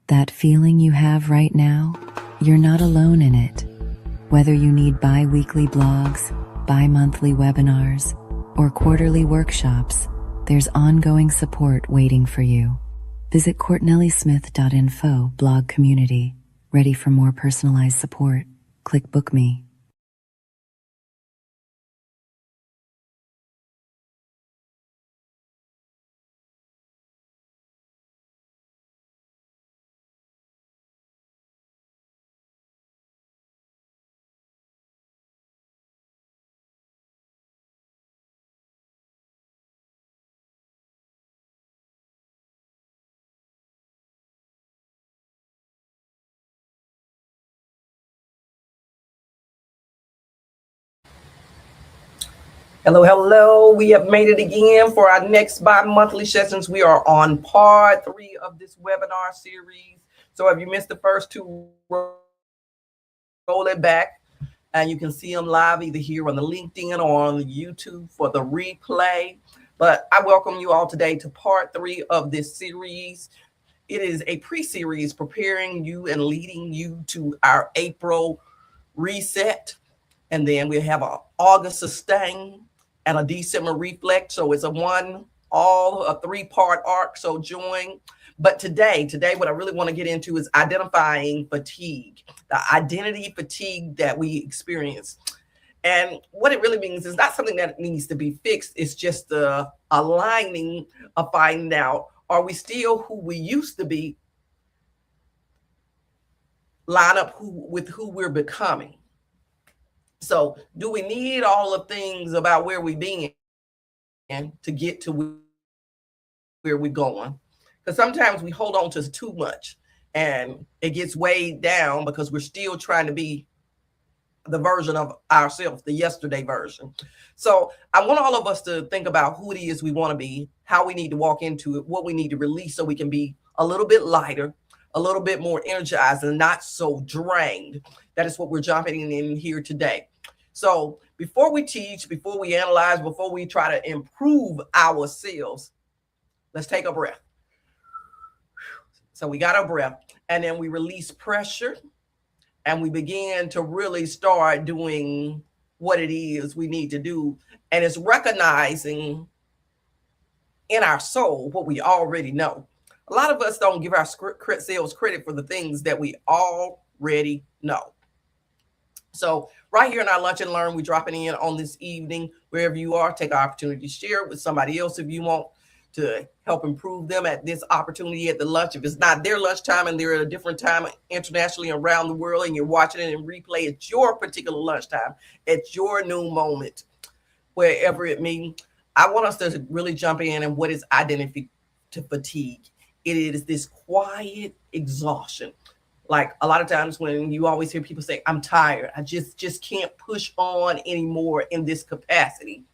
That feeling you have right now, you're not alone in it. Whether you need bi-weekly blogs, bi-monthly webinars, or quarterly workshops, there's ongoing support waiting for you. Visit courtnellysmith.info blog community. Ready for more personalized support? Click Book Me. Hello, hello. We have made it again for our next bi-monthly sessions. We are on part 3 of this webinar series. So if you missed the first 2, roll it back and you can see them live either here on the LinkedIn or on the YouTube for the replay. But I welcome you all today to part 3 of this series. It is a pre-series preparing you and leading you to our April reset. And then we have an August sustain and a December reflect. So it's a 3-part arc. So join. But today, what I really want to get into is identifying fatigue, the identity fatigue that we experience. And what it really means is not something that needs to be fixed. It's just the aligning of finding out, are we still who we used to be? Line up with who we're becoming. So do we need all the things about where we've been to get to where we're going? Because sometimes we hold on to too much and it gets weighed down because we're still trying to be the version of ourselves, the yesterday version. So I want all of us to think about who it is we want to be, how we need to walk into it, what we need to release so we can be a little bit lighter, a little bit more energized and not so drained. That is what we're jumping in here today. So before we teach, before we analyze, before we try to improve ourselves, let's take a breath. So we got our breath and then we release pressure and we begin to really start doing what it is we need to do. And it's recognizing in our soul what we already know. A lot of us don't give ourselves credit for the things that we already know. So right here in our Lunch and Learn, we're dropping in on this evening. Wherever you are, take an opportunity to share it with somebody else if you want to help improve them at this opportunity at the lunch. If it's not their lunchtime and they're at a different time internationally around the world and you're watching it in replay, it's your particular lunchtime. It's your new moment, wherever it may. I want us to really jump in and what is identity fatigue. It is this quiet exhaustion. Like a lot of times when you always hear people say, I'm tired, I just can't push on anymore in this capacity.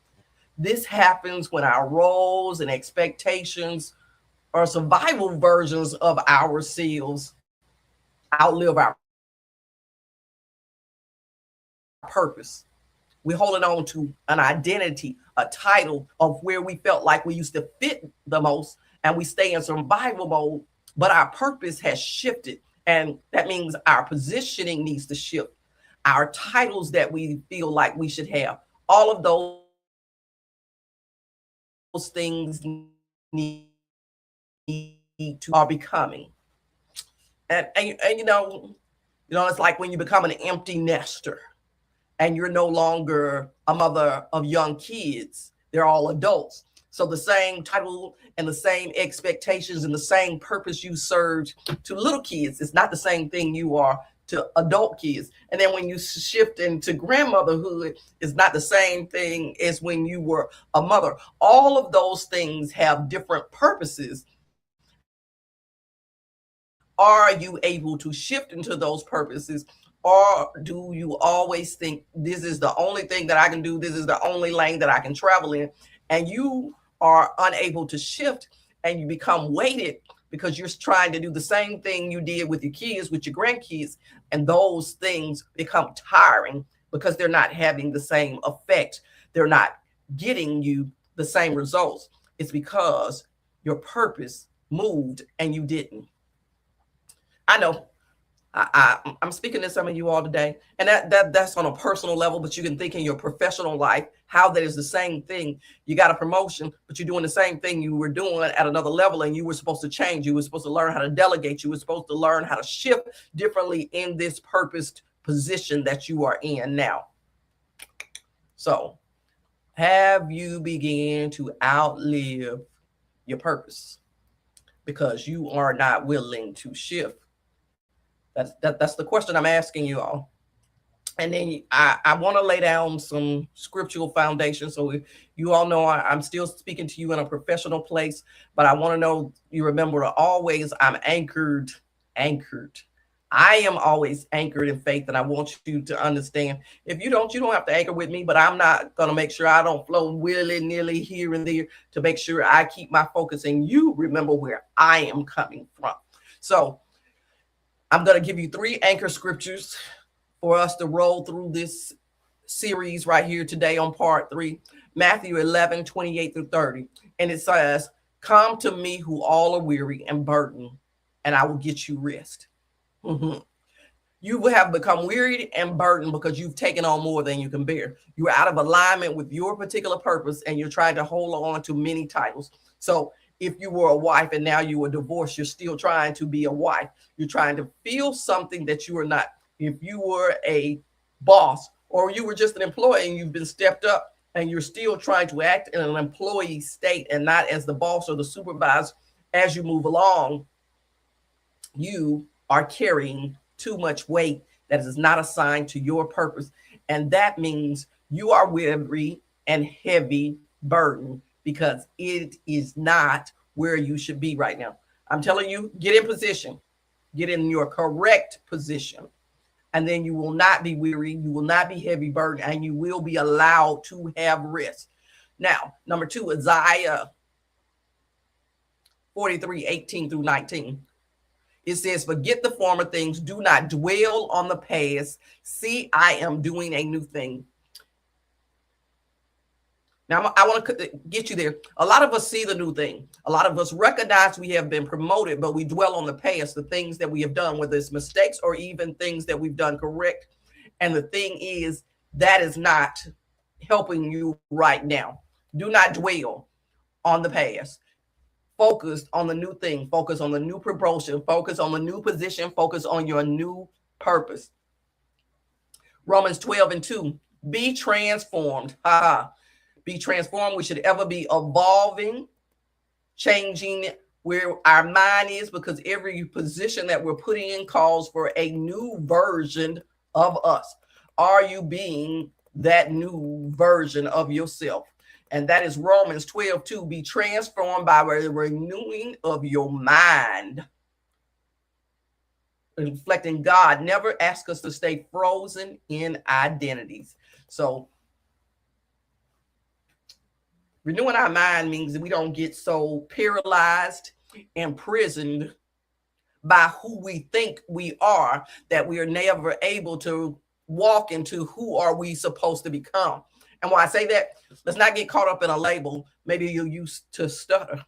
This happens when our roles and expectations or survival versions of ourselves outlive our purpose. We're holding on to an identity, a title of where we felt like we used to fit the most, and we stay in survival mode, but our purpose has shifted. And that means our positioning needs to shift. Our titles that we feel like we should have, all of those things need to are becoming. And you know, it's like when you become an empty nester and you're no longer a mother of young kids, they're all adults. So the same title and the same expectations and the same purpose you served to little kids, it's not the same thing you are to adult kids. And then when you shift into grandmotherhood, it's not the same thing as when you were a mother. All of those things have different purposes. Are you able to shift into those purposes? Or do you always think this is the only thing that I can do? This is the only lane that I can travel in. And you are unable to shift and you become weighted because you're trying to do the same thing you did with your kids, with your grandkids. And those things become tiring because they're not having the same effect. They're not getting you the same results. It's because your purpose moved and you didn't. I know I'm speaking to some of you all today, and that's on a personal level, but you can think in your professional life how that is the same thing. You got a promotion, but you're doing the same thing you were doing at another level, and you were supposed to change. You were supposed to learn how to delegate. You were supposed to learn how to shift differently in this purposed position that you are in now. So, have you began to outlive your purpose because you are not willing to shift? That's the question I'm asking you all. And then I want to lay down some scriptural foundation. So you all know I'm still speaking to you in a professional place, but I want to know you remember always I'm anchored. I am always anchored in faith, and I want you to understand. If you don't have to anchor with me, but I'm not going to make sure I don't flow willy-nilly here and there to make sure I keep my focus and you remember where I am coming from. So I'm going to give you 3 anchor scriptures for us to roll through this series right here today on part 3, Matthew 11:28-30. And it says, "Come to me who all are weary and burdened, and I will get you rest." You have become wearied and burdened because you've taken on more than you can bear. You're out of alignment with your particular purpose, and you're trying to hold on to many titles. So if you were a wife and now you are divorced, you're still trying to be a wife. You're trying to feel something that you are not. If you were a boss or you were just an employee and you've been stepped up and you're still trying to act in an employee state and not as the boss or the supervisor as you move along, you are carrying too much weight that is not assigned to your purpose. And that means you are weary and heavy burden because it is not where you should be right now. I'm telling you, get in position, get in your correct position, and then you will not be weary, you will not be heavy burden, and you will be allowed to have rest. Now, number 2, Isaiah 43:18-19. It says, "Forget the former things, do not dwell on the past. See, I am doing a new thing." Now, I want to get you there. A lot of us see the new thing. A lot of us recognize we have been promoted, but we dwell on the past, the things that we have done, whether it's mistakes or even things that we've done correct. And the thing is, that is not helping you right now. Do not dwell on the past. Focus on the new thing. Focus on the new promotion. Focus on the new position. Focus on your new purpose. Romans 12:2. Be transformed. Be transformed. We should ever be evolving, changing where our mind is, because every position that we're putting in calls for a new version of us. Are you being that new version of yourself? And that is Romans 12:2. Be transformed by the renewing of your mind. Reflecting God. Never ask us to stay frozen in identities. So renewing our mind means that we don't get so paralyzed, imprisoned by who we think we are, that we are never able to walk into who are we supposed to become. And why I say that, let's not get caught up in a label. Maybe you used to stutter.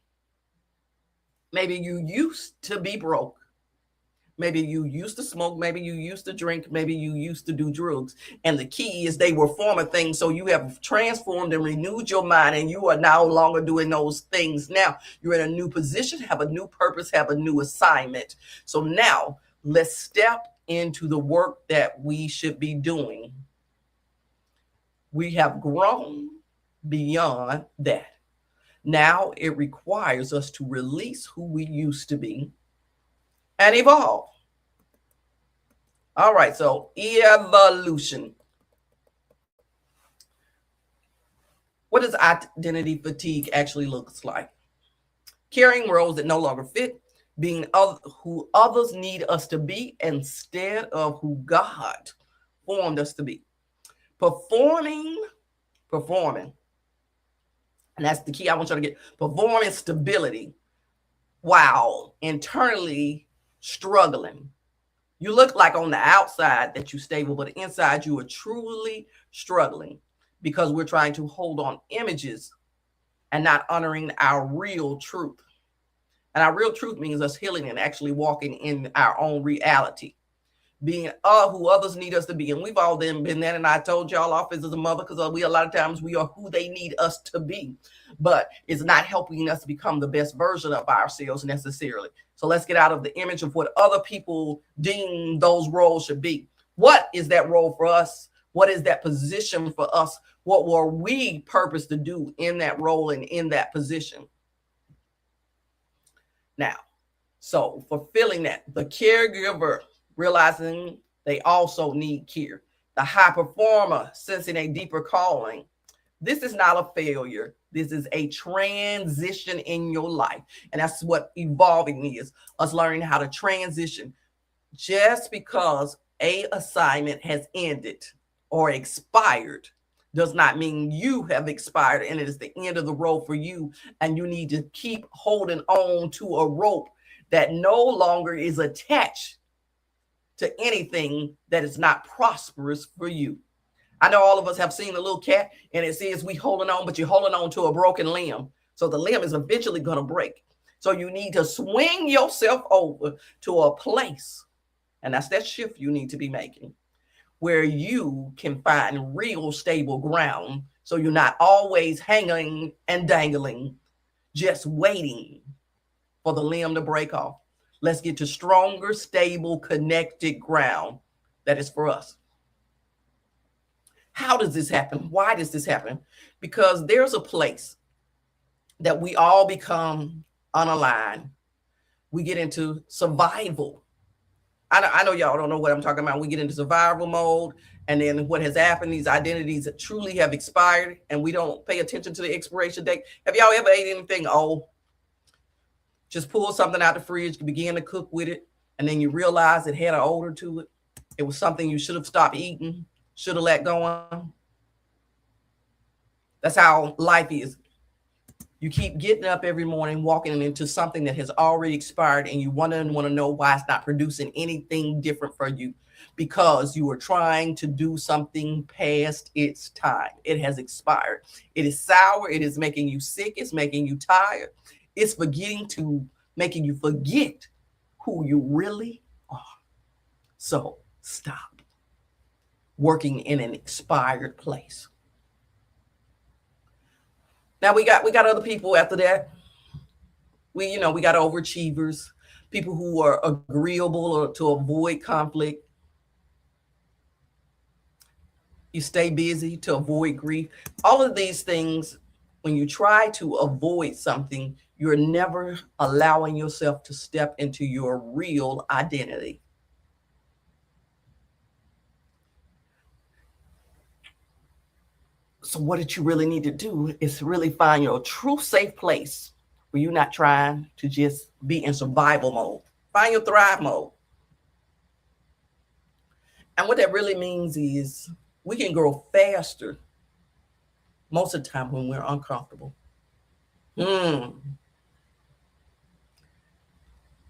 Maybe you used to be broke. Maybe you used to smoke. Maybe you used to drink. Maybe you used to do drugs. And the key is they were former things. So you have transformed and renewed your mind, and you are no longer doing those things. Now you're in a new position, have a new purpose, have a new assignment. So now let's step into the work that we should be doing. We have grown beyond that. Now it requires us to release who we used to be and evolve. All right, so evolution. What does identity fatigue actually looks like? Carrying roles that no longer fit, being who others need us to be instead of who God formed us to be. Performing, and that's the key I want you to get. Performing stability while internally struggling. You look like on the outside that you're stable, but inside you are truly struggling because we're trying to hold on images and not honoring our real truth. And our real truth means us healing and actually walking in our own reality, being who others need us to be. And we've all been there. And I told y'all off as a mother, because we a lot of times we are who they need us to be, but it's not helping us become the best version of ourselves necessarily. So let's get out of the image of what other people deem those roles should be. What is that role for us? What is that position for us? What were we purposed to do in that role and in that position? Now, so fulfilling that, the caregiver realizing they also need care, the high performer sensing a deeper calling. This is not a failure. This is a transition in your life. And that's what evolving is, us learning how to transition. Just because a assignment has ended or expired does not mean you have expired and it is the end of the road for you. And you need to keep holding on to a rope that no longer is attached to anything that is not prosperous for you. I know all of us have seen the little cat and it says we holding on, but you're holding on to a broken limb. So the limb is eventually going to break. So you need to swing yourself over to a place. And that's that shift you need to be making, where you can find real stable ground. So you're not always hanging and dangling, just waiting for the limb to break off. Let's get to stronger, stable, connected ground that is for us. How does this happen? Why does this happen? Because there's a place that we all become unaligned. We get into survival. I know y'all don't know what I'm talking about. We get into survival mode. And then what has happened, these identities that truly have expired and we don't pay attention to the expiration date. Have y'all ever ate anything old? Just pull something out the fridge, begin to cook with it, and then you realize it had an odor to it. It was something you should have stopped eating, should have let go on. That's how life is. You keep getting up every morning, walking into something that has already expired, and you want to know why it's not producing anything different for you, because you are trying to do something past its time. It has expired. It is sour. It is making you sick. It's making you tired. It's making you forget who you really are. So stop working in an expired place. Now we got other people after that. We got overachievers, people who are agreeable or to avoid conflict. You stay busy to avoid grief. All of these things, when you try to avoid something, you're never allowing yourself to step into your real identity. So what did you really need to do is really find your true safe place where you're not trying to just be in survival mode. Find your thrive mode. And what that really means is we can grow faster most of the time when we're uncomfortable.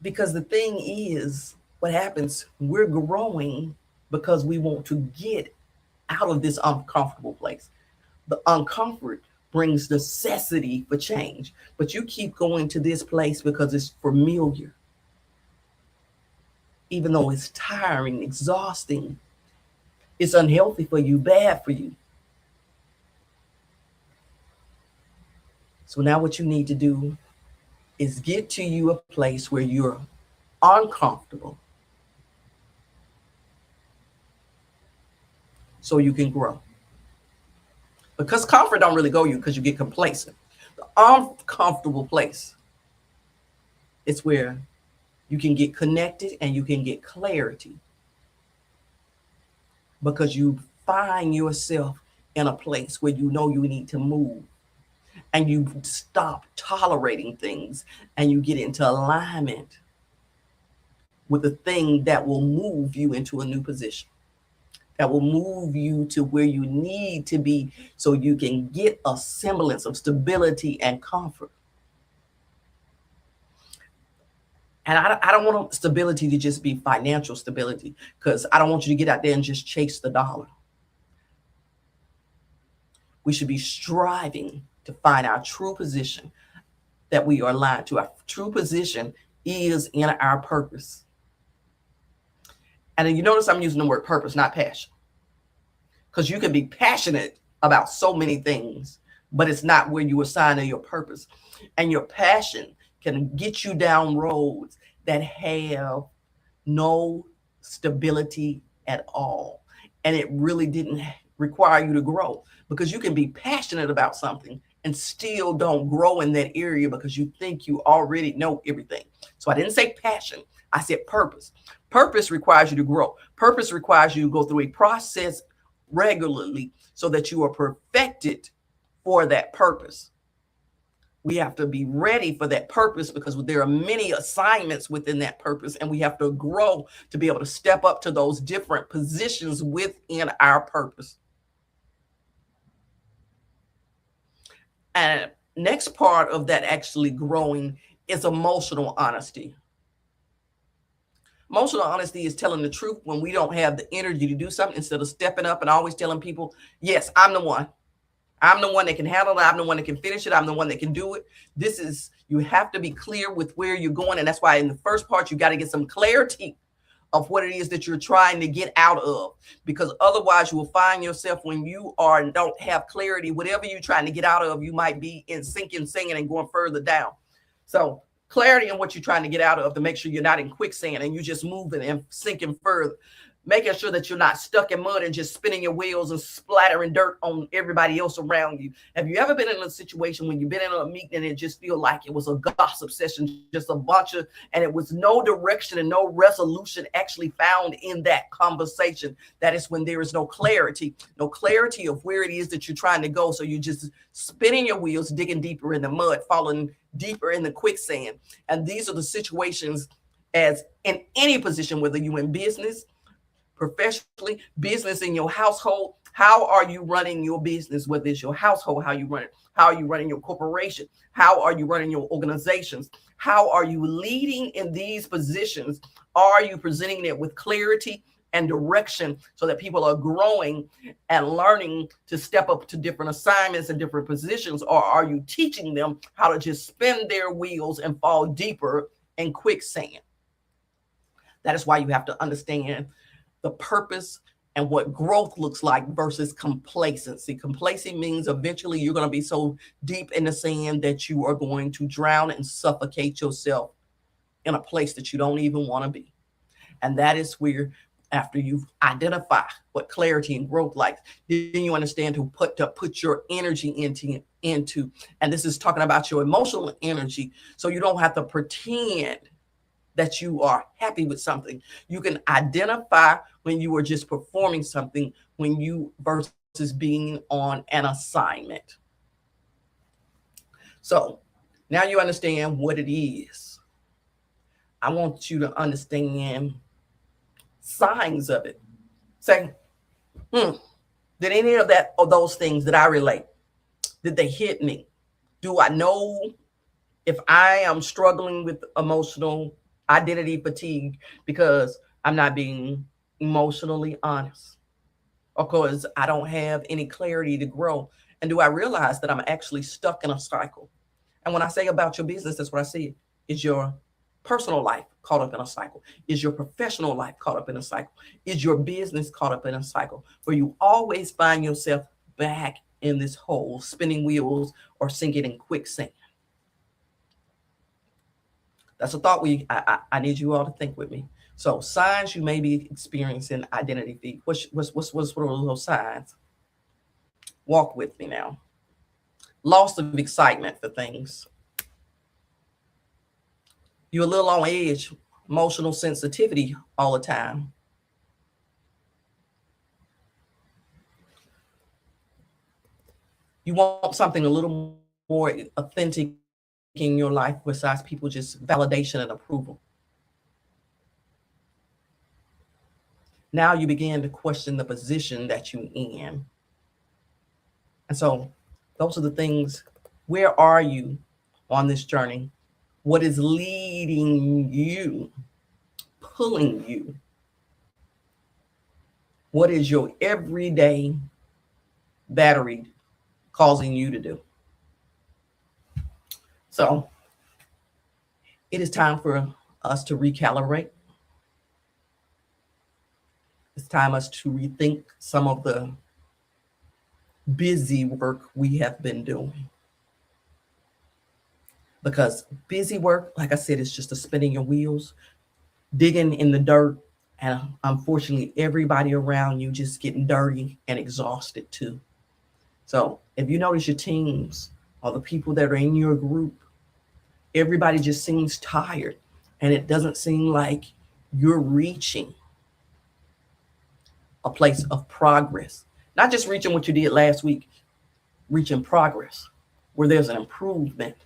Because the thing is, what happens, we're growing because we want to get out of this uncomfortable place. The uncomfort brings necessity for change, but you keep going to this place because it's familiar. Even though it's tiring, exhausting, it's unhealthy for you, bad for you. So now what you need to do is get to you a place where you're uncomfortable so you can grow. Because comfort don't really go you because you get complacent. The uncomfortable place is where you can get connected and you can get clarity, because you find yourself in a place where you know you need to move, and you stop tolerating things and you get into alignment with the thing that will move you into a new position, that will move you to where you need to be so you can get a semblance of stability and comfort. And I don't want stability to just be financial stability, because I don't want you to get out there and just chase the dollar. We should be striving to find our true position that we are aligned to. Our true position is in our purpose. And then you notice I'm using the word purpose, not passion. Because you can be passionate about so many things, but it's not where you assign your purpose. And your passion can get you down roads that have no stability at all. And it really didn't require you to grow, because you can be passionate about something and still don't grow in that area because you think you already know everything. So I didn't say passion, I said purpose. Purpose requires you to grow. Purpose requires you to go through a process regularly so that you are perfected for that purpose. We have to be ready for that purpose because there are many assignments within that purpose, and we have to grow to be able to step up to those different positions within our purpose. And next part of that actually growing is emotional honesty. Emotional honesty is telling the truth when we don't have the energy to do something, instead of stepping up and always telling people, yes, I'm the one. I'm the one that can handle it. I'm the one that can finish it. I'm the one that can do it. You have to be clear with where you're going. And that's why in the first part, you got to get some clarity of what it is that you're trying to get out of. Because otherwise you will find yourself, when you don't have clarity, whatever you're trying to get out of, you might be in sinking, singing, and going further down. So clarity in what you're trying to get out of, to make sure you're not in quicksand and you're just moving and sinking further. Making sure that you're not stuck in mud and just spinning your wheels and splattering dirt on everybody else around you. Have you ever been in a situation when you've been in a meeting and it just feel like it was a gossip session, just a bunch of, and it was no direction and no resolution actually found in that conversation? That is when there is no clarity of where it is that you're trying to go. So you're just spinning your wheels, digging deeper in the mud, falling deeper in the quicksand. And these are the situations, as in any position, whether you're in business, professionally, business, in your household. How are you running your business? Whether it's your household, how you run it, how are you running your corporation, how are you running your organizations, how are you leading in these positions? Are you presenting it with clarity and direction so that people are growing and learning to step up to different assignments and different positions? Or are you teaching them how to just spin their wheels and fall deeper in quicksand? That is why you have to understand the purpose and what growth looks like versus complacency. Complacency means eventually you're going to be so deep in the sand that you are going to drown and suffocate yourself in a place that you don't even want to be. And that is where, after you've identified what clarity and growth like, then you understand to put your energy into. And this is talking about your emotional energy, so you don't have to pretend that you are happy with something. You can identify when you are just performing something, when you versus being on an assignment. So now you understand what it is. I want you to understand signs of it. Say, did any of those things that I relate, did they hit me? Do I know if I am struggling with emotional identity fatigue because I'm not being emotionally honest, or because I don't have any clarity to grow? And do I realize that I'm actually stuck in a cycle? And when I say about your business, that's what I see. Is your personal life caught up in a cycle? Is your professional life caught up in a cycle? Is your business caught up in a cycle where you always find yourself back in this hole, spinning wheels or sinking in quicksand? That's a thought I need you all to think with me. So signs you may be experiencing identity fatigue. What's those signs? Walk with me now. Loss of excitement for things. You're a little on edge, emotional sensitivity all the time. You want something a little more authentic in your life besides people just validation and approval. Now you begin to question the position that you're in. And so those are the things. Where are you on this journey? What is leading you, pulling you? What is your everyday battery causing you to do? So it is time for us to recalibrate. It's time us to rethink some of the busy work we have been doing. Because busy work, like I said, is just a spinning your wheels, digging in the dirt, and unfortunately, everybody around you just getting dirty and exhausted too. So if you notice your teams or the people that are in your group, everybody just seems tired, and it doesn't seem like you're reaching a place of progress. Not just reaching what you did last week, reaching progress where there's an improvement,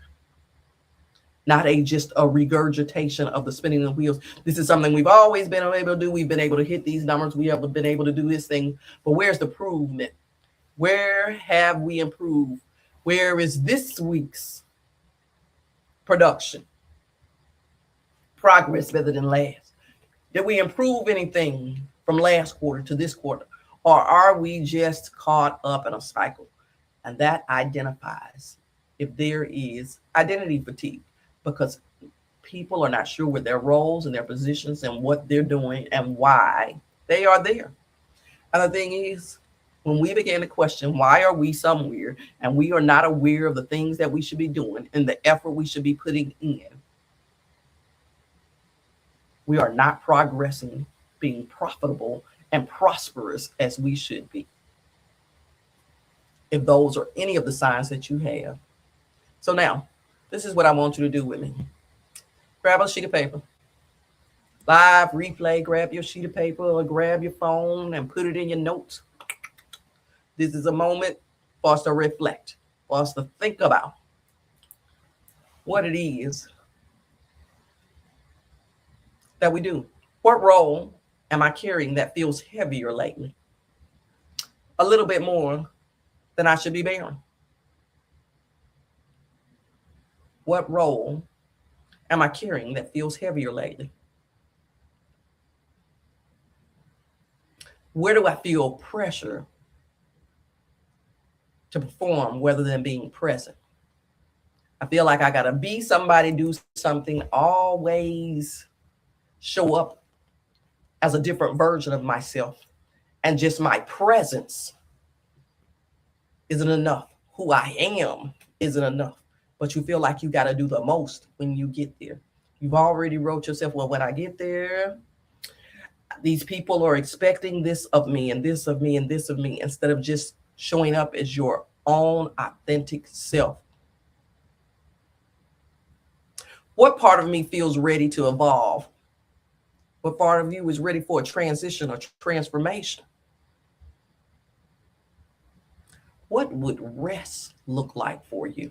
not just a regurgitation of the spinning of the wheels. This is something we've always been able to do. We've been able to hit these numbers. We have been able to do this thing. But where's the improvement? Where have we improved? Where is this week's production? Progress better than last. Did we improve anything from last quarter to this quarter? Or are we just caught up in a cycle? And that identifies if there is identity fatigue, because people are not sure what their roles and their positions and what they're doing and why they are there. And the thing is, when we begin to question why are we somewhere and we are not aware of the things that we should be doing and the effort we should be putting in, we are not progressing, being profitable and prosperous as we should be. If those are any of the signs that you have. So now, this is what I want you to do with me. Grab a sheet of paper. Live replay, grab your sheet of paper or grab your phone and put it in your notes. This is a moment for us to reflect, for us to think about what it is that we do. What role am I carrying that feels heavier lately? A little bit more than I should be bearing. What role am I carrying that feels heavier lately? Where do I feel pressure to perform rather than being present? I feel like I got to be somebody, do something, always show up as a different version of myself. And just my presence isn't enough. Who I am isn't enough. But you feel like you got to do the most when you get there. You've already wrote yourself, well, when I get there, these people are expecting this of me and this of me and this of me, instead of just showing up as your own authentic self. What part of me feels ready to evolve? What part of you is ready for a transition or transformation? What would rest look like for you?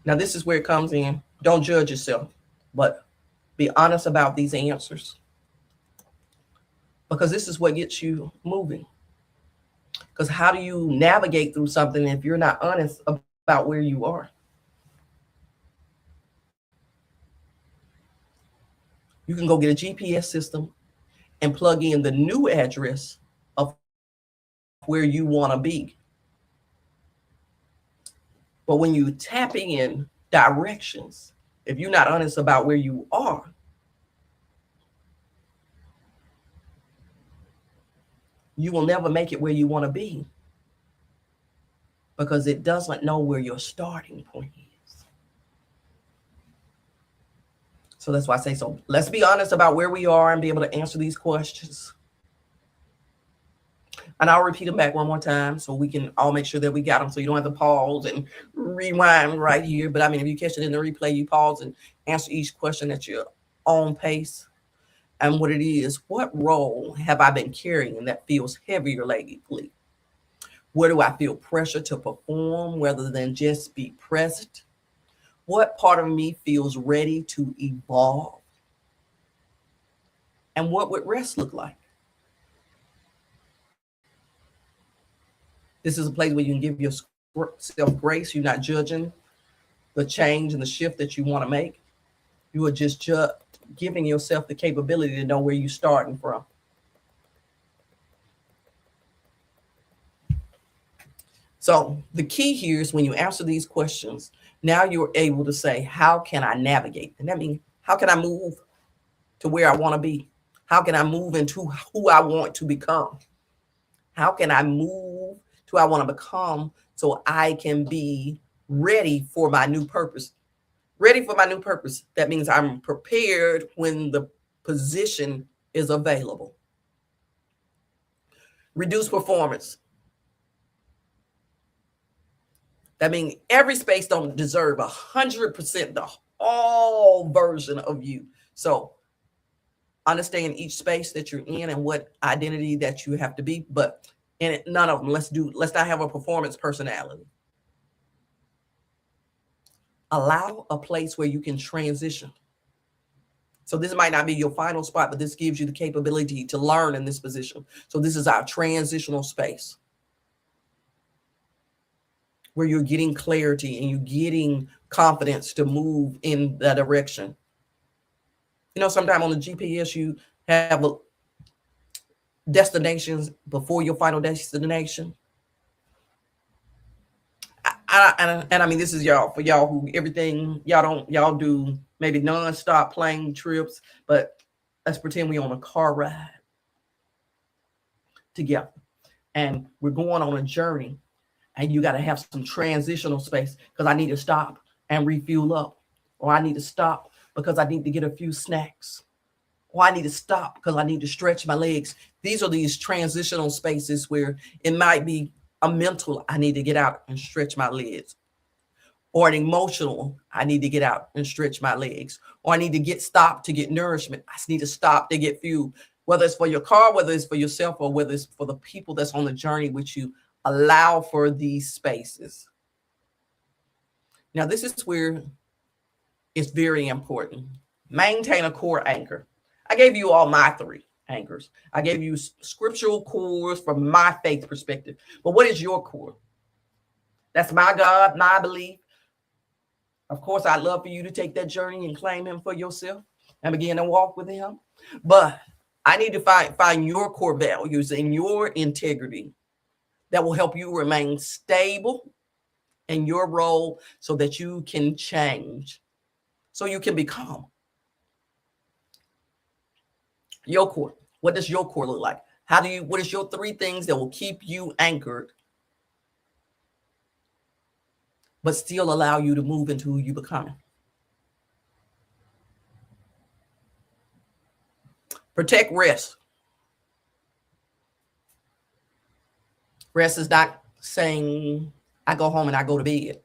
Now, this is where it comes in. Don't judge yourself, but be honest about these answers, because this is what gets you moving. Because how do you navigate through something if you're not honest about where you are? You can go get a GPS system and plug in the new address of where you want to be. But when you tap in directions, if you're not honest about where you are, you will never make it where you want to be, because it doesn't know where your starting point is. So that's why I say, so let's be honest about where we are and be able to answer these questions. And I'll repeat them back one more time so we can all make sure that we got them, so you don't have to pause and rewind right here. But I mean, if you catch it in the replay, you pause and answer each question at your own pace. And what it is, what role have I been carrying that feels heavier lately? Where do I feel pressure to perform rather than just be present? What part of me feels ready to evolve? And what would rest look like? This is a place where you can give yourself grace. You're not judging the change and the shift that you want to make. You are just giving yourself the capability to know where you're starting from. So the key here is when you answer these questions, now you're able to say, how can I navigate? And that means, how can I move to where I want to be? How can I move into who I want to become? How can I move to who I want to become so I can be ready for my new purpose? Ready for my new purpose. That means I'm prepared when the position is available. Reduce performance. That means every space don't deserve 100% the all version of you. So understand each space that you're in and what identity that you have to be, but in it, none of them. Let's not have a performance personality. Allow a place where you can transition. So this might not be your final spot, but this gives you the capability to learn in this position. So this is our transitional space where you're getting clarity and you're getting confidence to move in that direction. You know, sometimes on the GPS, you have destinations before your final destination. And I mean, this is y'all, for y'all who everything y'all do maybe nonstop plane trips, but let's pretend we on a car ride together and we're going on a journey, and you got to have some transitional space because I need to stop and refuel up, or I need to stop because I need to get a few snacks, or I need to stop because I need to stretch my legs. These are these transitional spaces where it might be a mental, I need to get out and stretch my legs, or an emotional, I need to get out and stretch my legs, or I need to get stopped to get nourishment. I need to stop to get fuel, whether it's for your car, whether it's for yourself, or whether it's for the people that's on the journey with you. Allow for these spaces. Now, this is where it's very important. Maintain a core anchor. I gave you all my 3 anchors. I gave you scriptural cores from my faith perspective. But what is your core? That's my God, my belief. Of course, I'd love for you to take that journey and claim him for yourself and begin to walk with him. But I need to find your core values and your integrity that will help you remain stable in your role so that you can change, so you can become. Your core. What does your core look like? What is your 3 things that will keep you anchored, but still allow you to move into who you becoming? Protect rest. Rest is not saying I go home and I go to bed.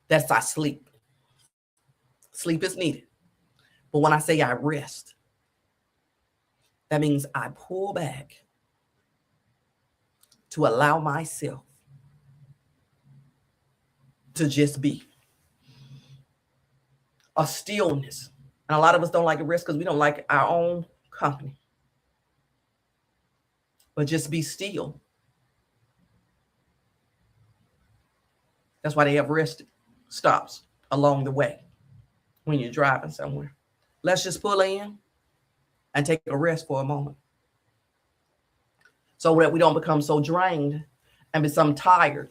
That's I sleep. Sleep is needed. But when I say I rest, that means I pull back to allow myself to just be. A stillness. And a lot of us don't like to rest because we don't like our own company. But just be still. That's why they have rest stops along the way when you're driving somewhere. Let's just pull in and take a rest for a moment so that we don't become so drained and become tired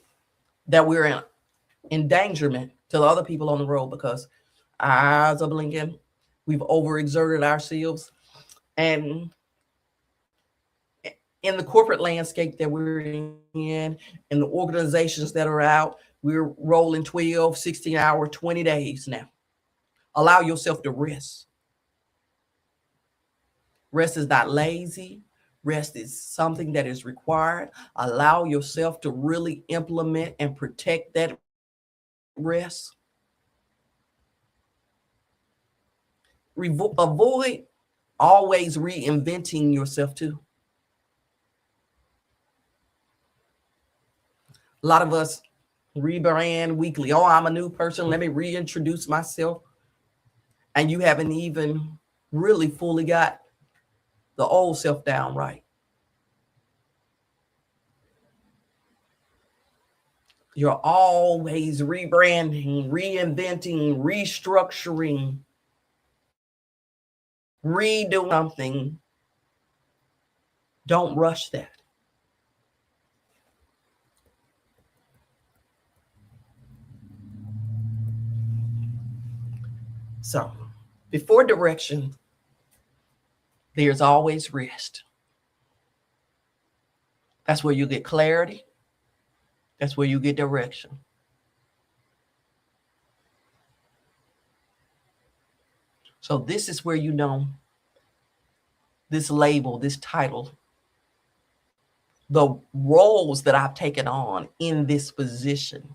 that we're in endangerment to the other people on the road because our eyes are blinking. We've overexerted ourselves. And in the corporate landscape that we're in the organizations that are out, we're rolling 12, 16 hour, 20 days now. Allow yourself to rest. Rest is not lazy. Rest is something that is required. Allow yourself to really implement and protect that rest. Avoid always reinventing yourself too. A lot of us rebrand weekly. Oh, I'm a new person. Let me reintroduce myself. And you haven't even really fully got the old self down right. You're always rebranding, reinventing, restructuring, redoing something. Don't rush that. So, before direction, there's always rest. That's where you get clarity. That's where you get direction. So, this is where you know this label, this title, the roles that I've taken on in this position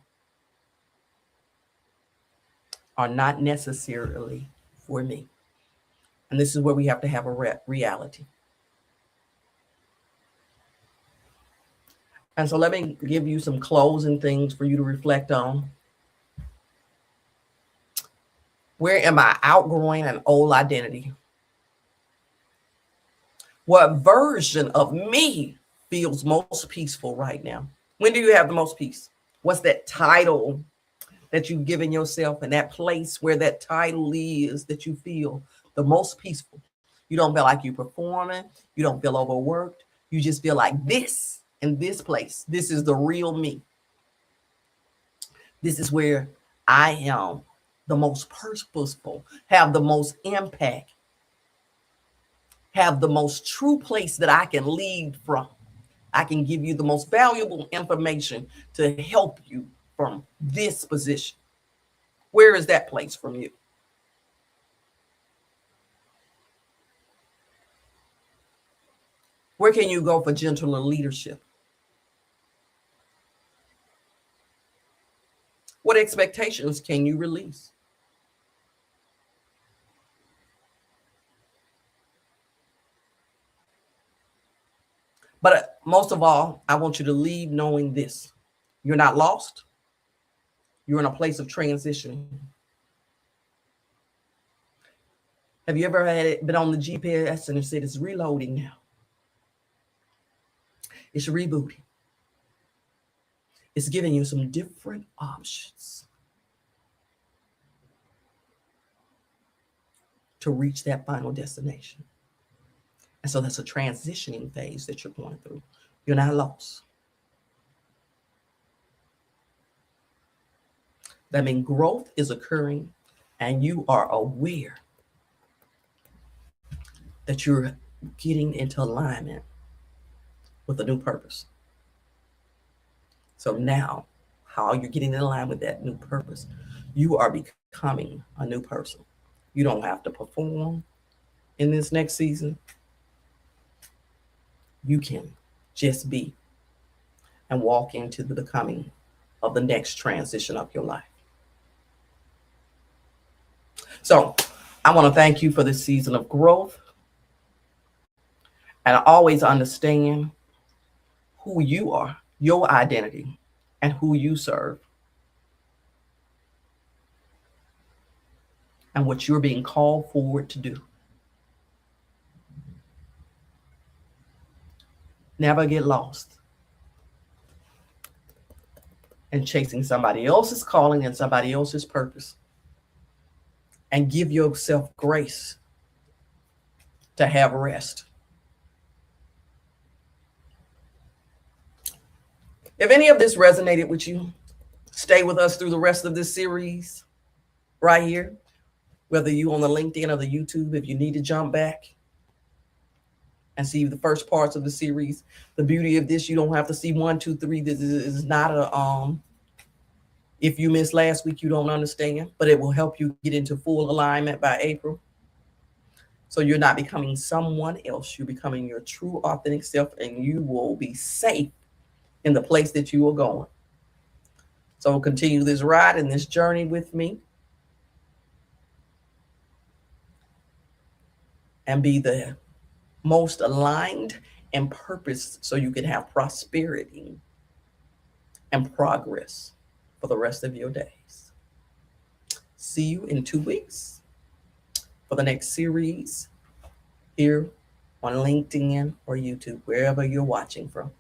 are not necessarily for me. And this is where we have to have a reality. And so let me give you some closing things for you to reflect on. Where am I outgrowing an old identity? What version of me feels most peaceful right now? When do you have the most peace? What's that title that you've given yourself, and that place where that title is that you feel the most peaceful? You don't feel like you're performing. You don't feel overworked. You just feel like this in this place. This is the real me. This is where I am the most purposeful, have the most impact, have the most true place that I can lead from. I can give you the most valuable information to help you from this position. Where is that place from you? Where can you go for gentler leadership? What expectations can you release? But most of all, I want you to leave knowing this. You're not lost. You're in a place of transition. Have you ever had it been on the GPS and it said it's reloading now? It's rebooting. It's giving you some different options to reach that final destination. And so that's a transitioning phase that you're going through. You're not lost. That means growth is occurring and you are aware that you're getting into alignment with a new purpose. So now, how you're getting in line with that new purpose, you are becoming a new person. You don't have to perform in this next season. You can just be and walk into the becoming of the next transition of your life. So I want to thank you for this season of growth. And always understand who you are, your identity, and who you serve, and what you're being called forward to do. Never get lost in chasing somebody else's calling and somebody else's purpose. And give yourself grace to have rest. If any of this resonated with you, stay with us through the rest of this series right here. Whether you on the LinkedIn or the YouTube, if you need to jump back and see the first parts of the series. The beauty of this, you don't have to see 1, 2, 3. This is not a if you missed last week, you don't understand, but it will help you get into full alignment by April. So you're not becoming someone else. You're becoming your true authentic self, and you will be safe in the place that you are going. So continue this ride and this journey with me, and be the most aligned and purpose so you can have prosperity and progress for the rest of your days. See you in 2 weeks for the next series here on LinkedIn or YouTube, wherever you're watching from.